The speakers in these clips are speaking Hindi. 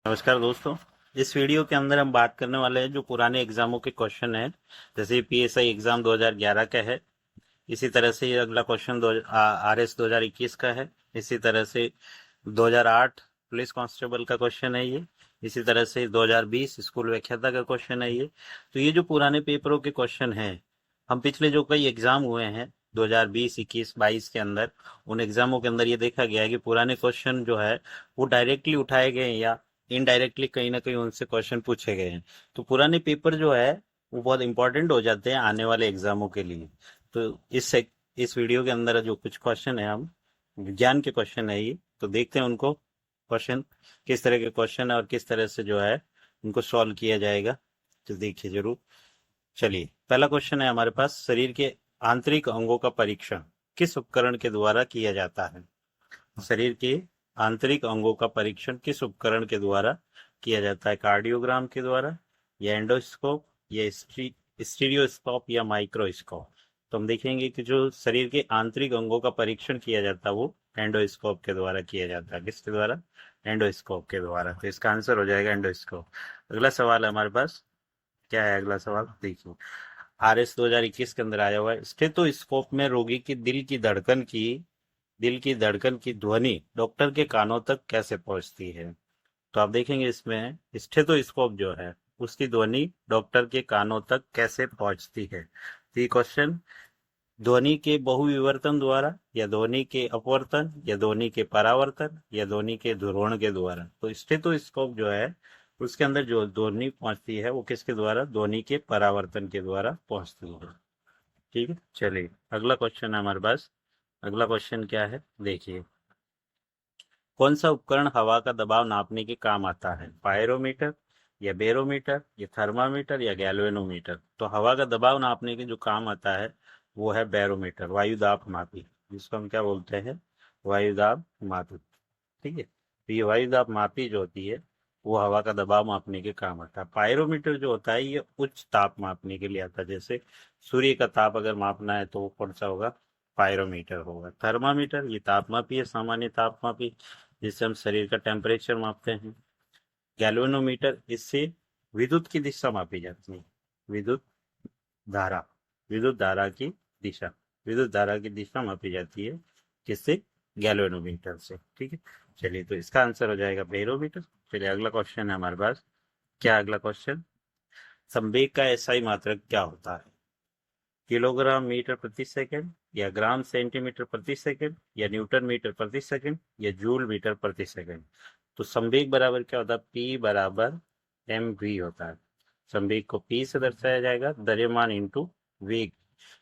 नमस्कार दोस्तों। इस वीडियो के अंदर हम बात करने वाले हैं जो पुराने एग्जामों के क्वेश्चन हैं। जैसे पीएसआई एग्जाम 2011 का है, इसी तरह से ये अगला क्वेश्चन आरएस 2021 का है। इसी तरह से 2008 पुलिस कांस्टेबल का क्वेश्चन है ये। इसी तरह से 2020 स्कूल व्याख्याता का क्वेश्चन है ये। तो ये जो पुराने पेपरों के क्वेश्चन हैं, हम पिछले जो कई एग्जाम हुए हैं 2020, 21, 22 के अंदर, उन एग्जामों के अंदर ये देखा गया है कि पुराने क्वेश्चन जो है वो डायरेक्टली उठाए गए हैं या इनडायरेक्टली कहीं ना कहीं उनसे क्वेश्चन पूछे गए हैं। तो पुराने पेपर जो है वो बहुत इंपॉर्टेंट हो जाते हैं आने वाले एग्जामों के लिए। तो इस वीडियो के अंदर जो कुछ क्वेश्चन है, हम विज्ञान के क्वेश्चन है ये, तो देखते हैं उनको क्वेश्चन किस तरह के क्वेश्चन है और किस तरह से जो है उनको सॉल्व किया जाएगा। तो देखिए जरूर। चलिए, पहला क्वेश्चन है हमारे पास, शरीर के आंतरिक अंगों का परीक्षण किस उपकरण के द्वारा किया जाता है। शरीर के आंतरिक अंगों का परीक्षण किस उपकरण के द्वारा किया जाता है। कार्डियोग्राम के द्वारा, या एंडोस्कोप, या स्टीरियोस्कोप, या माइक्रोस्कोप। तो हम देखेंगे कि जो शरीर के आंतरिक अंगों का परीक्षण किया जाता है वो एंडोस्कोप के द्वारा किया जाता है। किसके द्वारा? एंडोस्कोप के द्वारा। तो इसका आंसर हो जाएगा एंडोस्कोप। अगला सवाल है हमारे पास, क्या है अगला सवाल देखिए। आरएस 2021 के अंदर आया हुआ है, स्टेथोस्कोप में रोगी की दिल की धड़कन की ध्वनि डॉक्टर के कानों तक कैसे पहुंचती है। तो आप देखेंगे इसमें स्टेथोस्कोप जो है उसकी ध्वनि डॉक्टर के कानों तक कैसे पहुंचती है। तो ये क्वेश्चन ध्वनि के बहुविवर्तन द्वारा, या ध्वनि के अपवर्तन, या ध्वनि के परावर्तन, या ध्वनि के ध्रुवण के द्वारा। तो स्टेथोस्कोप जो है उसके अंदर जो ध्वनि पहुंचती है वो किसके द्वारा? ध्वनि के परावर्तन के द्वारा पहुंचती है। ठीक है, चलिए अगला क्वेश्चन है हमारे पास। अगला क्वेश्चन क्या है देखिए। कौन सा उपकरण हवा का दबाव नापने के काम आता है? पायरोमीटर, या बेरोमीटर, या थर्मामीटर, या गैल्वेनोमीटर। तो हवा का दबाव नापने के जो काम आता है वो है बैरोमीटर, वायुदाब मापी, जिसको हम क्या बोलते हैं? वायुदाब मापी। ठीक है, तो ये वायुदाब मापी जो होती है वो हवा का दबाव मापने के काम आता है। पायरोमीटर जो होता है ये उच्च ताप मापने के लिए आता है। जैसे सूर्य का ताप अगर मापना है तो वो कौन सा होगा? पायरोमीटर होगा। थर्मामीटर ये तापमापी है, सामान्य तापमापी, जिससे हम शरीर का टेम्परेचर मापते हैं। गैल्वेनोमीटर, इससे विद्युत की दिशा मापी जाती है। विद्युत धारा, विद्युत धारा की दिशा, विद्युत धारा की दिशा मापी जाती है किससे? गैल्वेनोमीटर से। ठीक है, चलिए तो इसका आंसर हो जाएगा बैरोमीटर। चलिए अगला क्वेश्चन है हमारे पास। क्या अगला क्वेश्चन? संवेग का एसआई मात्रक क्या होता है? किलोग्राम मीटर प्रति सेकंड, या ग्राम सेंटीमीटर प्रति सेकंड, या न्यूटन मीटर प्रति सेकंड, या जूल मीटर प्रति सेकंड। तो संवेग बराबर क्या होता है? पी बराबर एम वी होता है। संवेग को पी से दर्शाया जाएगा, द्रव्यमान इंटू वेग।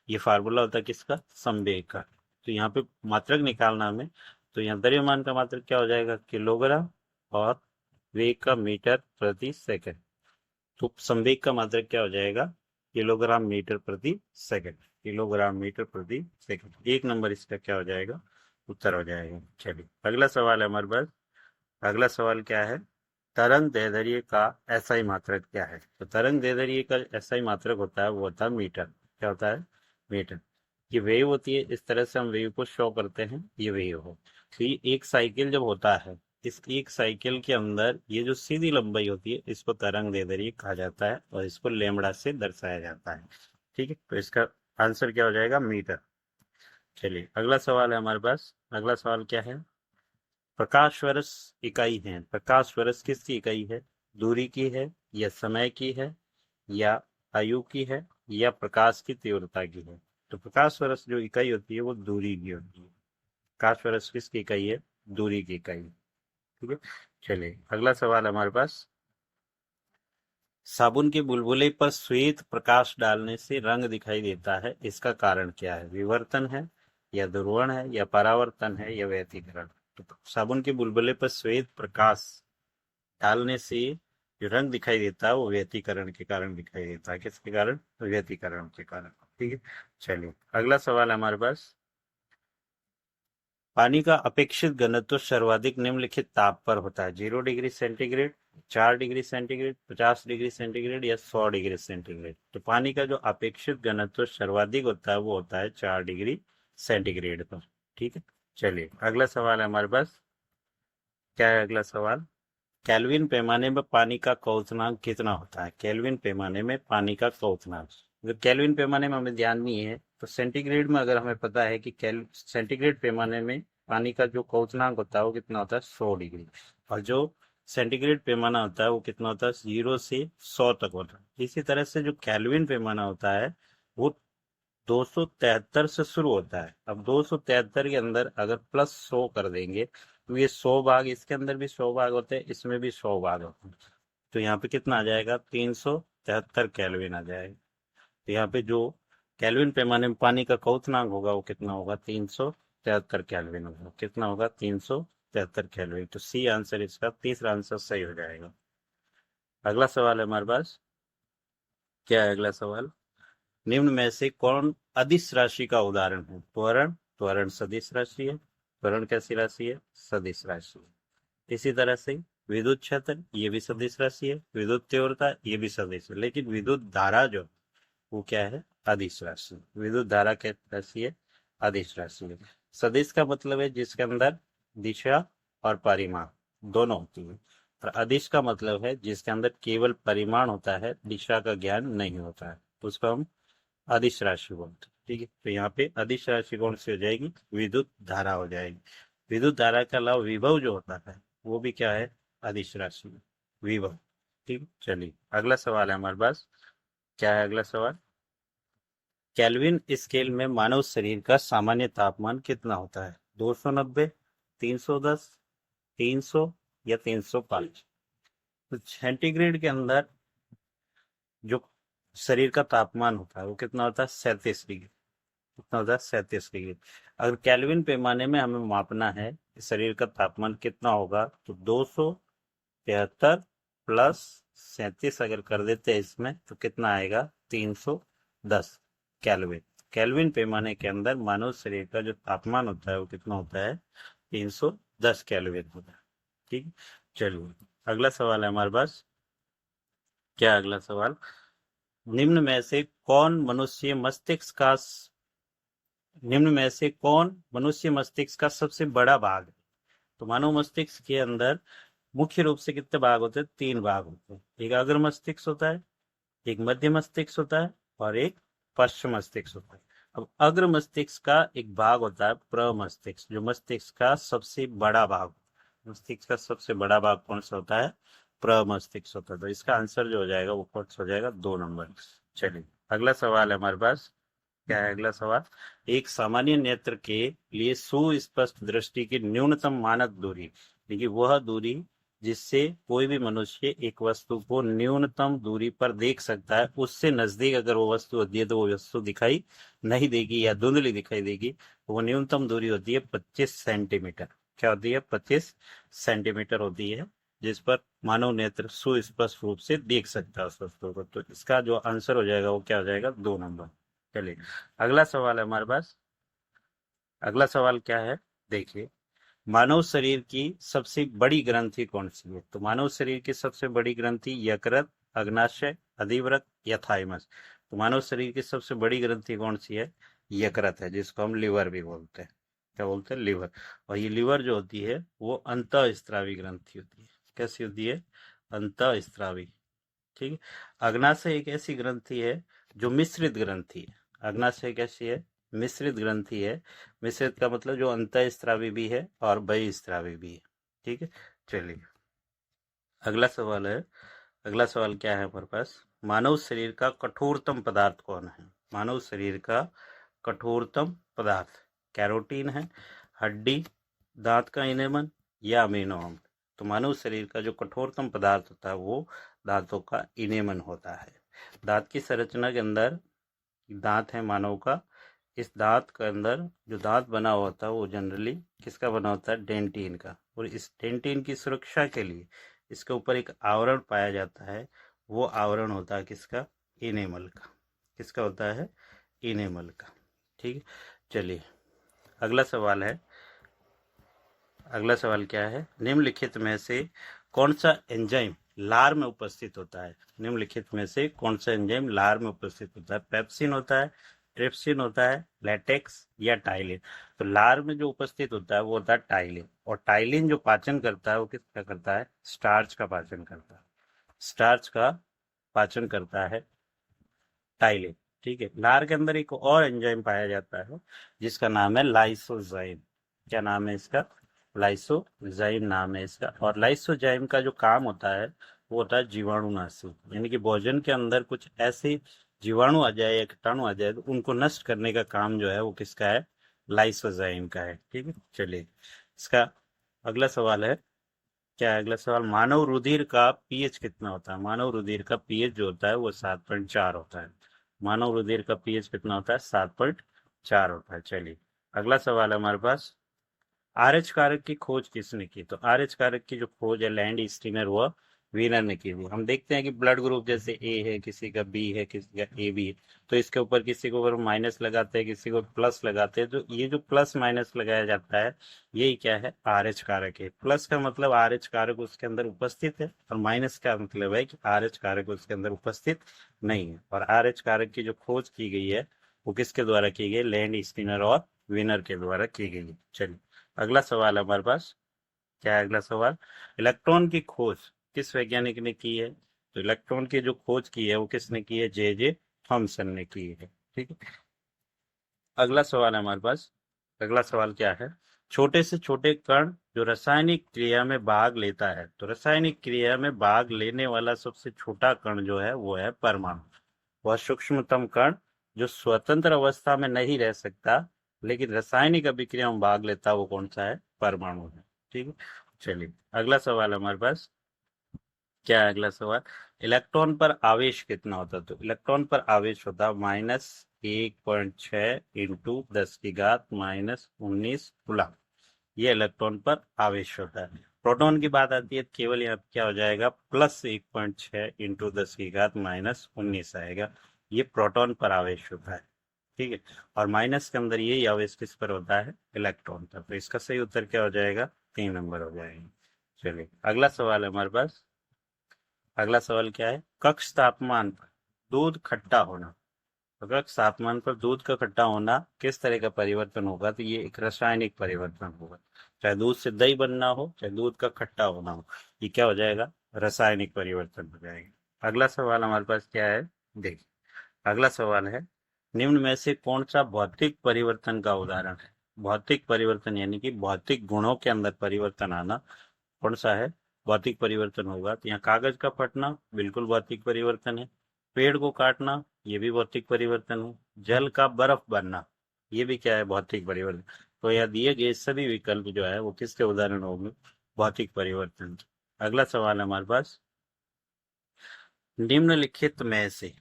ये फार्मूला होता है किसका? संवेग का। तो यहाँ पे मात्रक निकालना हमें, तो यहाँ द्रव्यमान का मात्रक क्या हो जाएगा? किलोग्राम, और वेग का मीटर प्रति सेकंड। तो संवेग का मात्रक क्या हो जाएगा? किलोग्राम मीटर प्रति सेकंड। किलोग्राम मीटर प्रति सेकंड, एक नंबर इसका क्या हो जाएगा? उत्तर हो जाएगा। चलिए अगला सवाल है हमारे पास। अगला सवाल क्या है? तरंग दैर्ध्य का एसआई मात्रक क्या है? तो तरंग दैर्ध्य का एसआई मात्रक होता है वो होता है मीटर। क्या होता है? मीटर। ये वेव होती है, इस तरह से हम वेव को शो करते हैं, ये वेव हो। तो ये एक साइकिल जब होता है, इस एक साइकिल के अंदर ये जो सीधी लंबाई होती है इसको तरंग दैर्ध्य कहा जाता है, और इसको लैम्बडा से दर्शाया जाता है। ठीक है, तो इसका आंसर क्या हो जाएगा? मीटर। चलिए अगला सवाल है हमारे पास। अगला सवाल क्या है? प्रकाश वर्ष इकाई है, प्रकाश वर्ष किसकी इकाई है? दूरी की है, या समय की है, या आयु की है, या प्रकाश की तीव्रता की है। तो प्रकाश वर्ष जो इकाई होती है वो दूरी की होती है। प्रकाश वर्ष किसकी इकाई है? दूरी की इकाई। ठीक है, चलिए अगला सवाल हमारे पास। साबुन के बुलबुले पर श्वेत प्रकाश डालने से रंग दिखाई देता है, इसका कारण क्या है? विवर्तन है, या ध्रुवण है, या परावर्तन है, या व्यतिकरण। तो साबुन के बुलबुले पर श्वेत प्रकाश डालने से जो रंग दिखाई देता है वो व्यतिकरण के कारण दिखाई देता है। किसके कारण? व्यतिकरण के कारण। ठीक है, चलिए अगला सवाल है हमारे पास। पानी का अपेक्षित घनत्व सर्वाधिक निम्नलिखित ताप पर होता है? 0 degree centigrade, 4 degree centigrade, 50 degree centigrade, या 100 डिग्री सेंटीग्रेड। तो पानी का जो अपेक्षित घनत्व सर्वाधिक होता है वो होता है 4 डिग्री सेंटीग्रेड पर। ठीक है, चलिए अगला सवाल है हमारे पास। क्या है अगला सवाल? केल्विन पैमाने में पानी का क्वथनांक कितना होता है? केल्विन पैमाने में पानी का क्वथनांक, अगर केल्विन पैमाने में हमें ध्यान नहीं है तो सेंटीग्रेड में अगर हमें पता है कि सेंटीग्रेड पैमाने में पानी का जो क्वथनांक होता है वो कितना होता है 100 डिग्री, और जो सेंटीग्रेड पैमाना होता है वो कितना होता है 0 से 100 तक होता है। इसी तरह से जो केल्विन पैमाना होता है वो 273 से शुरू होता है। अब 273 के अंदर अगर +100 कर देंगे तो ये 100 भाग, इसके अंदर भी 100 भाग होते हैं, इसमें भी 100 भाग होते हैं, तो यहाँ पे कितना आ जाएगा 373 केल्विन आ जाएगा। तो यहाँ पे जो केल्विन पैमाने में पानी का क्वथनांक होगा वो कितना होगा 373 केल्विन होगा। कितना होगा 373 केल्विन। तो सी आंसर, इसका तीसरा आंसर सही हो जाएगा। अगला सवाल है हमारे पास, क्या है अगला सवाल? निम्न में से कौन अदिश राशि का उदाहरण है? त्वरण, त्वरण सदिश राशि है। त्वरण कैसी राशि है? सदिश राशि है। इसी तरह से विद्युत क्षेत्र, ये भी सदिश राशि है। विद्युत तीव्रता, ये भी सदिश है। लेकिन विद्युत धारा जो, वो क्या है? अदिश राशि। विद्युत धारा क्या राशि है? अदिश राशि है। सदिश का मतलब है जिसके अंदर दिशा और परिमाण दोनों होती है, और अदिश का मतलब है जिसके अंदर केवल परिमाण होता है, दिशा का ज्ञान नहीं होता है, तो उसको हम अदिश राशि बोलते हैं। ठीक है, तो यहाँ पे अदिश राशि कौन सी हो जाएगी? विद्युत धारा हो जाएगी। विद्युत धारा के अलावा विभव जो होता है वो भी क्या है? अदिश राशि, विभव। ठीक, चलिए अगला सवाल है हमारे पास। क्या है अगला सवाल? केल्विन स्केल में मानव शरीर का सामान्य तापमान कितना होता है? 290, 310, 300 या 305? तो सेंटीग्रेड के अंदर जो शरीर का तापमान होता है वो कितना होता है? 37 डिग्री। कितना होता है? 37 डिग्री। अगर केल्विन पैमाने में हमें मापना है कि शरीर का तापमान कितना होगा, तो 273 प्लस 37 अगर कर देते हैं इसमें तो कितना आएगा? 310 केल्विन। केल्विन पैमाने के अंदर मानव शरीर का जो तापमान होता है वो कितना होता है? 310 केल्विन होता है। ठीक, चलिए अगला सवाल है हमारे पास। क्या है अगला सवाल? निम्न में से कौन मनुष्य मस्तिष्क का निम्न में से कौन मनुष्य मस्तिष्क का सबसे बड़ा भाग है? तो मानव मस्तिष्क के अंदर मुख्य रूप से कितने भाग होते हैं? 3 भाग होते हैं। एक अग्र मस्तिष्क होता है, एक मध्य मस्तिष्क होता है, और एक पश्चिम मस्तिष्क होता है। अब अग्र मस्तिष्क का एक भाग होता है प्रमस्तिष्क, जो मस्तिष्क का सबसे बड़ा भाग। मस्तिष्क का सबसे बड़ा भाग कौन सा होता है? प्रमस्तिष्क होता है। तो इसका आंसर जो हो जाएगा वो कौन सा हो जाएगा? 2 नंबर। चलिए अगला सवाल है हमारे पास। क्या है अगला सवाल? एक सामान्य नेत्र के लिए सुस्पष्ट दृष्टि की न्यूनतम मानक दूरी, देखिए वह दूरी जिससे कोई भी मनुष्य एक वस्तु को न्यूनतम दूरी पर देख सकता है, उससे नजदीक अगर वो वस्तु होती है तो वो वस्तु दिखाई नहीं देगी या धुंधली दिखाई देगी। तो वो न्यूनतम दूरी होती है 25 सेंटीमीटर। क्या होती है? 25 सेंटीमीटर होती है, जिस पर मानव नेत्र सुस्पष्ट रूप से देख सकता है उस वस्तु को। तो इसका जो आंसर हो जाएगा वो क्या हो जाएगा? 2 नंबर। चलिए अगला सवाल है हमारे पास। अगला सवाल क्या है? देखिए, मानव शरीर की सबसे बड़ी ग्रंथि कौन सी है? तो मानव शरीर की सबसे बड़ी ग्रंथि यकृत, अग्नाशय, अधिवृक्क या थाइमस? तो मानव शरीर की सबसे बड़ी ग्रंथि कौन सी है? यकृत है, जिसको हम लिवर भी बोलते हैं। क्या बोलते हैं? लिवर। और ये लिवर जो होती है वो अंतःस्रावी ग्रंथि होती है। कैसी होती है? अंतःस्रावी। ठीक है। अग्नाशय एक ऐसी ग्रंथि है जो मिश्रित ग्रंथि है। अग्नाशय कैसी है? मिश्रित ग्रंथि है। मिश्रित का मतलब जो अंतःस्रावी भी है और बहिःस्रावी भी है। ठीक है, चलिए अगला सवाल है। अगला सवाल क्या है हमारे पास? मानव शरीर का कठोरतम पदार्थ कौन है? मानव शरीर का कठोरतम पदार्थ कैरोटीन है, हड्डी, दांत का इनेमन या अमीनो अम्ल? तो मानव शरीर का जो कठोरतम पदार्थ होता है वो दांतों का इनेमन होता है। दांत की संरचना के अंदर दांत है मानव का। इस दांत के अंदर जो दांत बना हुआ होता है वो जनरली किसका बना होता है? डेंटिन का। और इस डेंटिन की सुरक्षा के लिए इसके ऊपर एक आवरण पाया जाता है, वो आवरण होता है किसका? इनेमल का। किसका होता है? इनेमल का। ठीक है, चलिए अगला सवाल है। अगला सवाल क्या है? निम्नलिखित में से कौन सा एंजाइम लार में उपस्थित होता है? निम्नलिखित में से कौन सा एंजाइम लार में उपस्थित होता है? पेप्सिन होता है, ट्रिप्सिन होता है, लेटेक्स या टाइलिन। तो लार में जो उपस्थित होता है वो होता है टाइलिन, और टाइलिन जो पाचन करता है वो किसका करता है? स्टार्च का पाचन करता है। स्टार्च का पाचन करता है टाइलिन। ठीक है, लार के अंदर एक और एंजाइम पाया जाता है जिसका नाम है लाइसोजाइम। क्या नाम है इसका? लाइसोजाइम नाम है इसका। और लाइसोजाइम का जो काम होता है वो होता है जीवाणुनाशी, यानी कि भोजन के अंदर कुछ ऐसे जीवाणु आ जाए या कीटाणु आ जाए तो उनको नष्ट करने का काम जो है वो किसका है? लाइसोजाइम का है। ठीक है, चलिए इसका अगला सवाल है। क्या है अगला सवाल? मानव रुधिर का पीएच कितना होता है? मानव रुधिर का पीएच जो होता है वो 7.4 होता है। मानव रुधिर का पीएच कितना होता है? 7.4 होता है। चलिए अगला सवाल है हमारे पास। आरएच कारक की खोज किसने की? तो आरएच कारक की जो खोज है लैंड स्टीनर व वीनर ने की थी। हम देखते हैं कि ब्लड ग्रुप जैसे ए है, किसी का बी है, किसी का ए बी है, तो इसके ऊपर किसी को ऊपर माइनस लगाते हैं, किसी को प्लस लगाते हैं। तो ये जो प्लस माइनस लगाया जाता है यही क्या है? आरएच कारक है। प्लस का मतलब आरएच कारक उसके अंदर उपस्थित है, और माइनस का मतलब है कि आरएच कारक उसके अंदर उपस्थित नहीं है। और आरएच कारक की जो खोज की गई है वो किसके द्वारा की गई? लैंड स्टीनर और विनर के द्वारा की गई है। चलिए अगला सवाल है हमारे पास। क्या है अगला सवाल? इलेक्ट्रॉन की खोज किस वैज्ञानिक ने की है? तो इलेक्ट्रॉन की जो खोज की है वो किसने की है? जे जे थॉमसन ने की है। ठीक है, अगला सवाल है हमारे पास। अगला सवाल क्या है? छोटे से छोटे कण जो रासायनिक क्रिया में भाग लेता है, तो रासायनिक क्रिया में भाग लेने वाला सबसे छोटा कण जो है वो है परमाणु। वह सूक्ष्मतम कण जो स्वतंत्र अवस्था में नहीं रह सकता लेकिन रासायनिक अभिक्रिया में भाग लेता है वो कौन सा है? परमाणु है। ठीक है, चलिए अगला सवाल है हमारे पास। क्या है अगला सवाल? इलेक्ट्रॉन पर आवेश कितना होता है? तो इलेक्ट्रॉन पर आवेश होता है -1.6 इंटू 10⁻⁻19 कूलम। ये इलेक्ट्रॉन पर आवेश होता है। प्रोटॉन की बात आती है तो केवल यहाँ पे क्या हो जाएगा? +1.6 इंटू 10⁻⁻19 आएगा। ये प्रोटॉन पर आवेश होता है। ठीक है, और माइनस के अंदर यही आवेश किस पर होता है? इलेक्ट्रॉन पर। तो इसका सही उत्तर क्या हो जाएगा? 3 नंबर हो जाएगा। चलिए अगला सवाल है हमारे पास। अगला सवाल क्या है? कक्ष तापमान पर दूध खट्टा होना। तो कक्ष तापमान पर दूध का खट्टा होना किस तरह का परिवर्तन होगा? तो ये एक रासायनिक परिवर्तन होगा। चाहे दूध से दही बनना हो, चाहे दूध का खट्टा होना हो, ये क्या हो जाएगा? रासायनिक परिवर्तन हो जाएगा। अगला सवाल हमारे पास क्या है? देखिए अगला सवाल है, निम्न में से कौन सा भौतिक परिवर्तन का उदाहरण है? भौतिक परिवर्तन यानी कि भौतिक गुणों के अंदर परिवर्तन आना कौन सा है? भौतिक परिवर्तन होगा। तो यहाँ कागज का फटना बिल्कुल भौतिक परिवर्तन है। पेड़ को काटना ये भी भौतिक परिवर्तन है। जल का बर्फ बनना ये भी क्या है? भौतिक परिवर्तन। तो यहाँ दिए गए सभी विकल्प जो है वो किसके उदाहरण होंगे? भौतिक परिवर्तन। अगला सवाल है हमारे पास। निम्नलिखित में से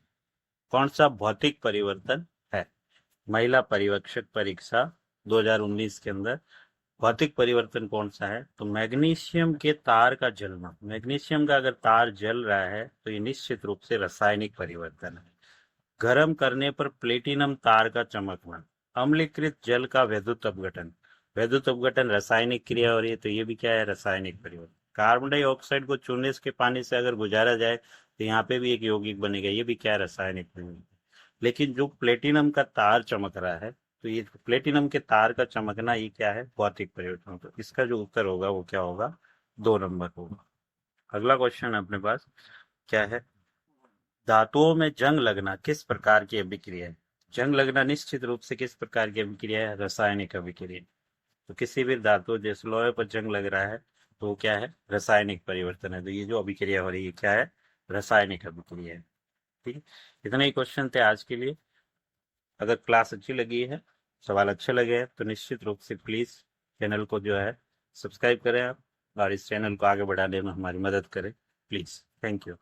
कौन सा भौतिक परिवर्तन है? महिला पर्यवेक्षक परीक्षा 2019 के अंदर भौतिक परिवर्तन कौन सा है? तो मैग्नीशियम के तार का जलना। मैग्नीशियम का अगर तार जल रहा है तो ये निश्चित रूप से रासायनिक परिवर्तन है। गर्म करने पर प्लेटिनम तार का चमकना। अम्लीकृत जल का वैद्युत अपघटन। वैद्युत अपघटन रासायनिक क्रिया हो रही है तो ये भी क्या है? रासायनिक परिवर्तन। कार्बन डाइऑक्साइड को चूने के पानी से अगर गुजारा जाए तो यहाँ पे भी एक यौगिक बनेगा, ये भी क्या है? रासायनिक परिवर्तन। लेकिन जो प्लेटिनम का तार चमक रहा है तो ये प्लेटिनम के तार का चमकना ये क्या है? भौतिक परिवर्तन। तो इसका जो उत्तर होगा वो क्या होगा? 2 नंबर होगा। अगला क्वेश्चन है अपने पास। क्या है? धातुओं में जंग लगना किस प्रकार की अभिक्रिया है? जंग लगना निश्चित रूप से किस प्रकार की अभिक्रिया है? रासायनिक अभिक्रिया। तो किसी भी धातु जैसे लोहे पर जंग लग रहा है तो वो क्या है? रासायनिक परिवर्तन है। तो ये जो अभिक्रिया हो रही है क्या है? रासायनिक अभिक्रिया है। ठीक है, इतने ही क्वेश्चन थे आज के लिए। अगर क्लास अच्छी लगी है, सवाल अच्छे लगे हैं तो निश्चित रूप से प्लीज चैनल को जो है सब्सक्राइब करें आप, और इस चैनल को आगे बढ़ाने में हमारी मदद करें प्लीज। Thank you.